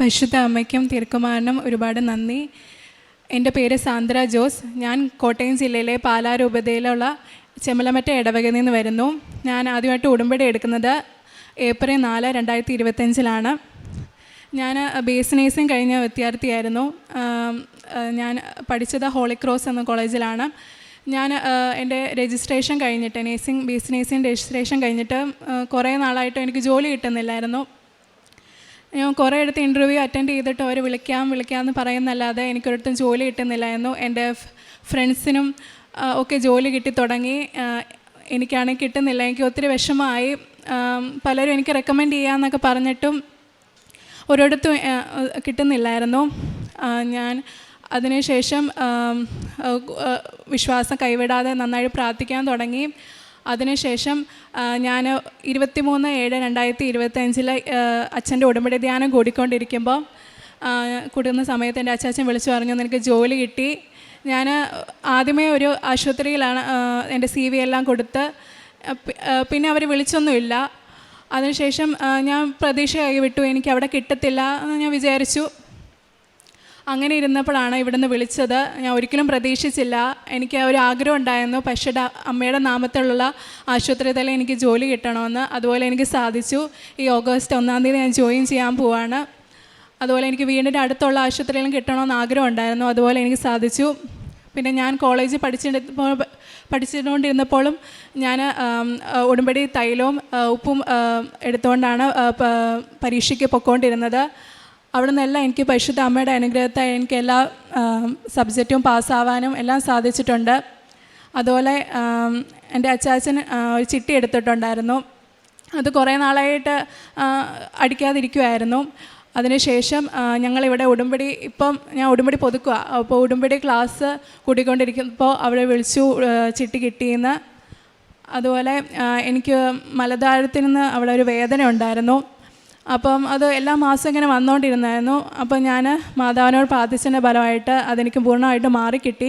പരിശുദ്ധ അമ്മയ്ക്കും തിരുക്കുമാരനും ഒരുപാട് നന്ദി. എൻ്റെ പേര് സാന്ദ്ര ജോസ്. ഞാൻ കോട്ടയം ജില്ലയിലെ പാലാ രൂപതയിലുള്ള ചെമ്മലമറ്റ ഇടവകയിൽ നിന്ന് വരുന്നു. ഞാൻ ആദ്യമായിട്ട് ഉടമ്പടി എടുക്കുന്നത് ഏപ്രിൽ 4, 2025 ഞാൻ ബേസ് നേഴ്സിംഗ് കഴിഞ്ഞ വിദ്യാർത്ഥിയായിരുന്നു. ഞാൻ പഠിച്ചത് ഹോളി ക്രോസ് എന്ന കോളേജിലാണ്. ഞാൻ എൻ്റെ രജിസ്ട്രേഷൻ കഴിഞ്ഞിട്ട് ബേസ് നേഴ്സിംഗ് രജിസ്ട്രേഷൻ കഴിഞ്ഞിട്ട് കുറേ നാളായിട്ട് എനിക്ക് ജോലി കിട്ടുന്നില്ലായിരുന്നു. ഞാൻ കുറേ അടുത്ത് ഇൻ്റർവ്യൂ അറ്റൻഡ് ചെയ്തിട്ട് അവർ വിളിക്കാമെന്ന് പറയുന്നല്ലാതെ എനിക്കൊരിടത്തും ജോലി കിട്ടുന്നില്ലായിരുന്നു. എൻ്റെ ഫ്രണ്ട്സിനും ഒക്കെ ജോലി കിട്ടി തുടങ്ങി. എനിക്കാണെങ്കിൽ കിട്ടുന്നില്ല. എനിക്ക് ഒത്തിരി വിഷമമായി. പലരും എനിക്ക് റെക്കമെൻഡ് ചെയ്യാമെന്നൊക്കെ പറഞ്ഞിട്ടും ഒരിടത്തും കിട്ടുന്നില്ലായിരുന്നു. ഞാൻ അതിനുശേഷം വിശ്വാസം കൈവിടാതെ നന്നായി പ്രാർത്ഥിക്കാൻ തുടങ്ങി. അതിനുശേഷം ഞാൻ 23/7/2025 അച്ഛൻ്റെ ഉടമ്പടി ധ്യാനം കൂടിക്കൊണ്ടിരിക്കുമ്പോൾ കൂടുന്ന സമയത്ത് എൻ്റെ അച്ചാച്ചൻ വിളിച്ചു പറഞ്ഞു, നിനക്ക് ജോലി കിട്ടി. ഞാൻ ആദ്യമേ ഒരു ആശുപത്രിയിലാണ് എൻ്റെ CV എല്ലാം കൊടുത്ത്. പിന്നെ അവർ വിളിച്ചൊന്നുമില്ല. അതിനുശേഷം ഞാൻ പ്രതീക്ഷ കൈവിട്ടു, എനിക്ക് അവിടെ കിട്ടത്തില്ല എന്ന് ഞാൻ വിചാരിച്ചു. അങ്ങനെ ഇരുന്നപ്പോഴാണ് ഇവിടുന്ന് വിളിച്ചത്. ഞാൻ ഒരിക്കലും പ്രതീക്ഷിച്ചില്ല. എനിക്ക് ഒരു ആഗ്രഹം ഉണ്ടായിരുന്നു, പരിശുദ്ധ അമ്മയുടെ നാമത്തിലുള്ള ആശുപത്രിയിൽ തന്നെ എനിക്ക് ജോലി കിട്ടണമെന്ന്. അതുപോലെ എനിക്ക് സാധിച്ചു. ഈ ഓഗസ്റ്റ് 1 ഞാൻ ജോയിൻ ചെയ്യാൻ പോവാണ്. അതുപോലെ എനിക്ക് വീടിൻ്റെ അടുത്തുള്ള ആശുപത്രിയിലും കിട്ടണമെന്ന് ആഗ്രഹം ഉണ്ടായിരുന്നു. അതുപോലെ എനിക്ക് സാധിച്ചു. പിന്നെ ഞാൻ കോളേജിൽ പഠിച്ചുകൊണ്ടിരുന്നപ്പോഴും ഞാൻ ഉടമ്പടി തൈലവും ഉപ്പും എടുത്തുകൊണ്ടാണ് പരീക്ഷയ്ക്ക് പൊയ്ക്കൊണ്ടിരുന്നത്. അവിടെ നിന്നെല്ലാം എനിക്ക് പരിശുദ്ധ അമ്മയുടെ അനുഗ്രഹത്താൽ എനിക്ക് എല്ലാ സബ്ജക്റ്റും പാസ്സാവാനും എല്ലാം സാധിച്ചിട്ടുണ്ട്. അതുപോലെ എൻ്റെ അച്ചാച്ചൻ ഒരു ചിട്ടി എടുത്തിട്ടുണ്ടായിരുന്നു. അത് കുറേ നാളായിട്ട് അടിക്കാതിരിക്കുമായിരുന്നു. അതിനുശേഷം ഞങ്ങളിവിടെ ഞാൻ ഉടമ്പടി പുതുക്കുക. അപ്പോൾ ഉടമ്പടി ക്ലാസ് കൂടിക്കൊണ്ടിരിക്കുമ്പോൾ അവിടെ വിളിച്ചു ചിട്ടി കിട്ടിയെന്ന്. അതുപോലെ എനിക്ക് മലദ്വാരത്തിൽ നിന്ന് അവിടെ ഒരു വേദന ഉണ്ടായിരുന്നു. അപ്പം അത് എല്ലാ മാസം ഇങ്ങനെ വന്നുകൊണ്ടിരുന്നായിരുന്നു. അപ്പം ഞാൻ മാതാവിനോട് പ്രാർത്ഥിച്ചതിൻ്റെ ഫലമായിട്ട് അതെനിക്ക് പൂർണ്ണമായിട്ട് മാറിക്കിട്ടി.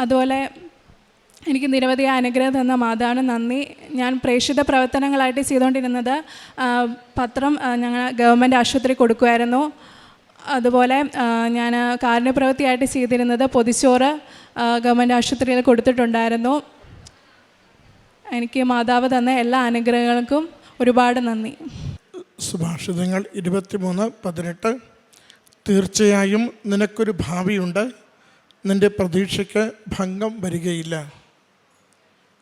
അതുപോലെ എനിക്ക് നിരവധി അനുഗ്രഹം തന്ന മാതാവിന് നന്ദി. ഞാൻ പ്രേക്ഷിത പ്രവർത്തനങ്ങളായിട്ട് ചെയ്തുകൊണ്ടിരുന്നത് പത്രം ഞങ്ങൾ ഗവൺമെൻറ് ആശുപത്രി കൊടുക്കുമായിരുന്നു. അതുപോലെ ഞാൻ കാരുണ്യപ്രവൃത്തിയായിട്ട് ചെയ്തിരുന്നത് പൊതിച്ചോറ് ഗവൺമെൻറ് ആശുപത്രിയിൽ കൊടുത്തിട്ടുണ്ടായിരുന്നു. എനിക്ക് മാതാവ് തന്ന എല്ലാ അനുഗ്രഹങ്ങൾക്കും ഒരുപാട് നന്ദി. സുഭാഷിതങ്ങൾ 23:18 തീർച്ചയായും നിനക്കൊരു ഭാവിയുണ്ട്, നിൻ്റെ പ്രതീക്ഷയ്ക്ക് ഭംഗം വരികയില്ല.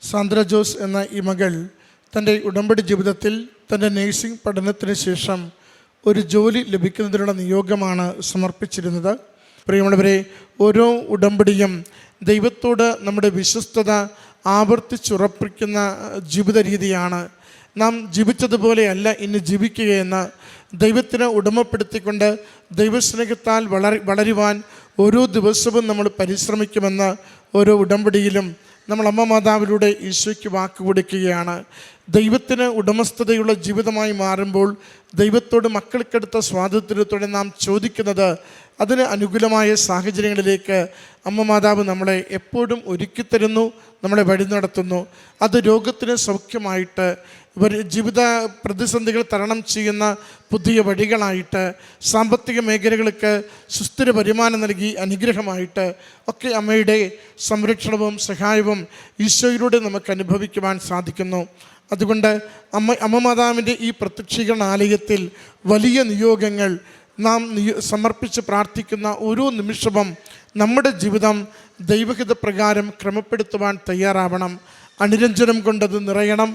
സാന്ദ്ര ജോസ് എന്ന ഈ മകൾ തൻ്റെ ഉടമ്പടി ജീവിതത്തിൽ തൻ്റെ നേഴ്സിംഗ് പഠനത്തിന് ശേഷം ഒരു ജോലി ലഭിക്കുന്നതിനുള്ള നിയോഗമാണ് സമർപ്പിച്ചിരുന്നത്. പ്രിയമുള്ളവരെ, ഓരോ ഉടമ്പടിയും ദൈവത്തോട് നമ്മുടെ വിശ്വസ്തത ആവർത്തിച്ചുറപ്പിക്കുന്ന ജീവിത രീതിയാണ്. നാം ജീവിച്ചതുപോലെയല്ല ഇനി ജീവിക്കുകയെന്ന് ദൈവത്തിന് ഉടമപ്പെടുത്തിക്കൊണ്ട് ദൈവസ്നേഹത്താൽ വളരുവാൻ ഓരോ ദിവസവും നമ്മൾ പരിശ്രമിക്കുമെന്ന് ഓരോ ഉടമ്പടിയിലും നമ്മൾ അമ്മ മാതാവിലൂടെ ഈശോയ്ക്ക് വാക്ക് കൊടുക്കുകയാണ്. ദൈവത്തിന് ഉടമസ്ഥതയുള്ള ജീവിതമായി മാറുമ്പോൾ ദൈവത്തോട് മക്കൾക്കെടുത്ത സ്വാതന്ത്ര്യത്തോടെ നാം ചോദിക്കുന്നത് അതിന് അനുകൂലമായ സാഹചര്യങ്ങളിലേക്ക് അമ്മ മാതാവ് നമ്മളെ എപ്പോഴും ഒരുക്കിത്തരുന്നു, നമ്മളെ വഴി നടത്തുന്നു. അത് രോഗത്തിന് സൗഖ്യമായിട്ട്, ജീവിത പ്രതിസന്ധികൾ തരണം ചെയ്യുന്ന പുതിയ വഴികളായിട്ട്, സാമ്പത്തിക മേഖലകൾക്ക് സുസ്ഥിര വരുമാനം നൽകി അനുഗ്രഹമായിട്ട് ഒക്കെ അമ്മയുടെ സംരക്ഷണവും സഹായവും ഈശോയിലൂടെ നമുക്ക് അനുഭവിക്കുവാൻ സാധിക്കുന്നു. അതുകൊണ്ട് അമ്മ മാതാവിൻ്റെ ഈ പ്രത്യക്ഷീകരണ ആലയത്തിൽ വലിയ നിയോഗങ്ങൾ നാം സമർപ്പിച്ച് പ്രാർത്ഥിക്കുന്ന ഓരോ നിമിഷവും നമ്മുടെ ജീവിതം ദൈവഹിത പ്രകാരം ക്രമപ്പെടുത്തുവാൻ തയ്യാറാവണം. അനുരഞ്ജനം കൊണ്ടത് നിറയണം,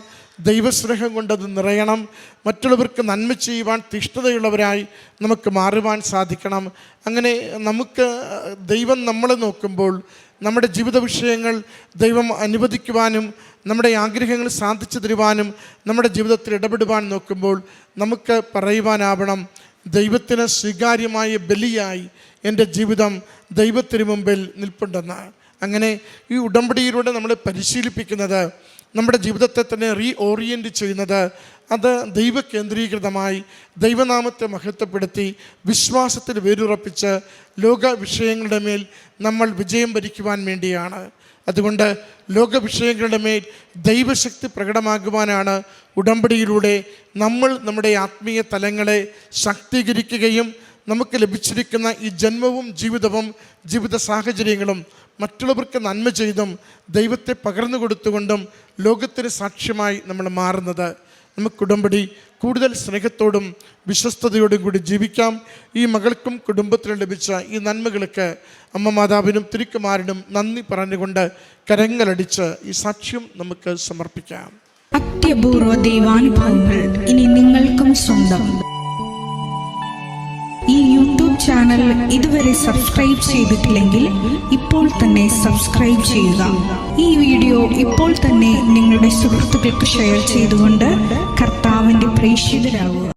ദൈവസ്നേഹം കൊണ്ടത് നിറയണം. മറ്റുള്ളവർക്ക് നന്മ ചെയ്യുവാൻ തീഷ്ണതയുള്ളവരായി നമുക്ക് മാറുവാൻ സാധിക്കണം. അങ്ങനെ നമുക്ക് ദൈവം നമ്മളെ നോക്കുമ്പോൾ നമ്മുടെ ജീവിത വിഷയങ്ങൾ ദൈവം അനുവദിക്കുവാനും നമ്മുടെ ആഗ്രഹങ്ങൾ സാധിച്ചു തരുവാനും നമ്മുടെ ജീവിതത്തിൽ ഇടപെടുവാൻ നോക്കുമ്പോൾ നമുക്ക് പറയുവാനാവണം, ദൈവത്തിന് സ്വീകാര്യമായ ബലിയായി എൻ്റെ ജീവിതം ദൈവത്തിന് മുമ്പിൽ നിൽപ്പുണ്ടെന്ന്. അങ്ങനെ ഈ ഉടമ്പടിയിലൂടെ നമ്മളെ പരിശീലിപ്പിക്കുന്നത് നമ്മുടെ ജീവിതത്തെ തന്നെ ഓറിയൻറ്റ് ചെയ്യുന്നത് അത് ദൈവകേന്ദ്രീകൃതമായി ദൈവനാമത്തെ മഹത്വപ്പെടുത്തി വിശ്വാസത്തിൽ വേരുറപ്പിച്ച് ലോക വിഷയങ്ങളുടെ മേൽ നമ്മൾ വിജയം വരിക്കുവാൻ വേണ്ടിയാണ്. അതുകൊണ്ട് ലോക വിഷയങ്ങളുടെ മേൽ ദൈവശക്തി പ്രകടമാകുവാനാണ് ഉടമ്പടിയിലൂടെ നമ്മൾ നമ്മുടെ ആത്മീയ തലങ്ങളെ ശാക്തീകരിക്കുകയും നമുക്ക് ലഭിച്ചിരിക്കുന്ന ഈ ജന്മവും ജീവിതവും ജീവിത സാഹചര്യങ്ങളും മറ്റുള്ളവർക്ക് നന്മ ചെയ്തും ദൈവത്തെ പകർന്നു കൊടുത്തുകൊണ്ടും ലോകത്തിന് സാക്ഷ്യമായി നമ്മൾ മാറുന്നത്. നമുക്ക് ഉടമ്പടി കൂടുതൽ സ്നേഹത്തോടും വിശ്വസ്തയോടും കൂടി ജീവിക്കാം. ഈ മകൾക്കും കുടുംബത്തിനും ലഭിച്ച ഈ നന്മകൾക്ക് അമ്മ മാതാവിനും തിരുക്കുമാരനും നന്ദി പറഞ്ഞുകൊണ്ട് കരങ്ങളടിച്ച് ഈ സാക്ഷ്യം നമുക്ക് സമർപ്പിക്കാം. അത്യപൂർവ ദൈവാനുഭവങ്ങൾ ഇനി നിങ്ങൾക്കും സ്വന്തം. ഈ യൂട്യൂബ് ചാനൽ ഇതുവരെ സബ്സ്ക്രൈബ് ചെയ്തിട്ടില്ലെങ്കിൽ ഇപ്പോൾ തന്നെ സബ്സ്ക്രൈബ് ചെയ്യുക. ഈ വീഡിയോ ഇപ്പോൾ തന്നെ നിങ്ങളുടെ സുഹൃത്തുക്കൾക്ക് ഷെയർ ചെയ്തുകൊണ്ട് കർത്താവിൻ്റെ പ്രേക്ഷിതരാകുക.